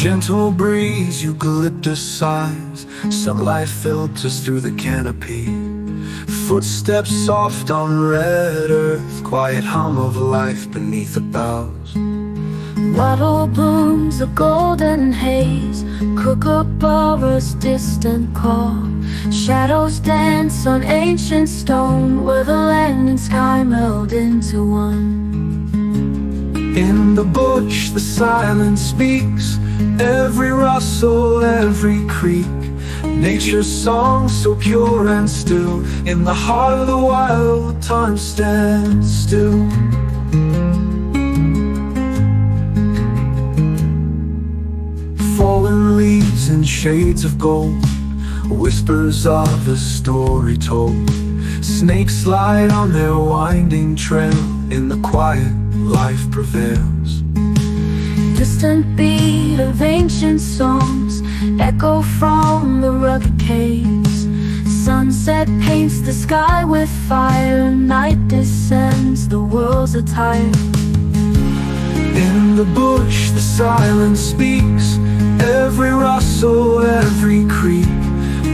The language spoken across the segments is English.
Gentle breeze, eucalyptus sighs, sunlight filters through the canopy. Footsteps soft on red earth, quiet hum of life beneath the boughs. Wattle blooms a golden haze, kookaburra's distant call. Shadows dance on ancient stone, where the land and sky meld into one. In the bush the silence speaks, every rustle, every creak. Nature's song so pure and still, in the heart of the wild time stands still. Fallen leaves in shades of gold, whispers of a story told. Snakes slide on their winding trail, in the quiet life prevails. Distant beat of ancient songs echo from the rugged caves. Sunset paints the sky with fire, night descends, the world's a tire. In the bush the silence speaks, every rustle, every creak.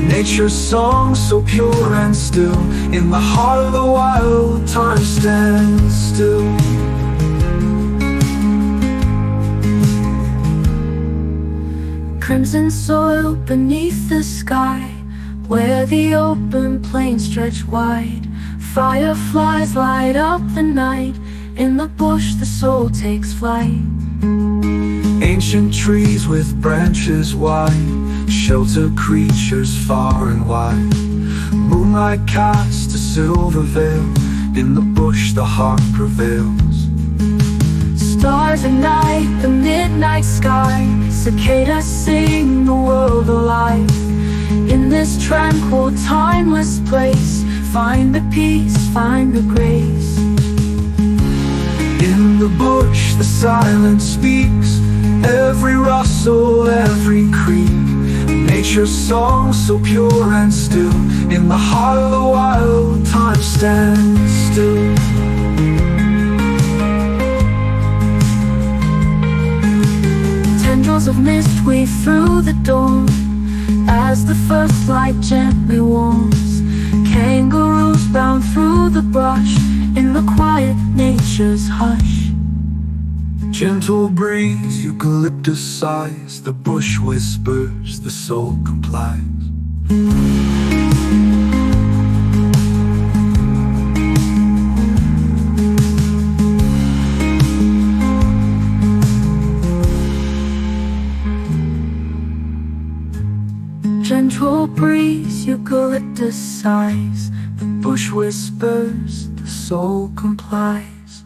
Nature's song so pure and still, in the heart of the wild time stands still. Crimson soil beneath the sky, where the open plains stretch wide. Fireflies light up the night, in the bush the soul takes flight. Ancient trees with branches wide shelter creatures far and wide. Moonlight casts a silver veil, in the bush the heart prevails. Stars ignite the midnight sky, cicadas sing the world alive. In this tranquil, timeless place, find the peace, find the grace. In the bush the silence speaks, every rustle, every creak. Nature's song so pure and still, in the heart of the wild time stands still. Tendrils of mist weave through the dawn, as the first light gently warms. Kangaroos bound through the brush, in the quiet nature's hush. Gentle breeze, eucalyptus sighs, the bush whispers, the soul complies. Gentle breeze, eucalyptus sighs, the bush whispers, the soul complies.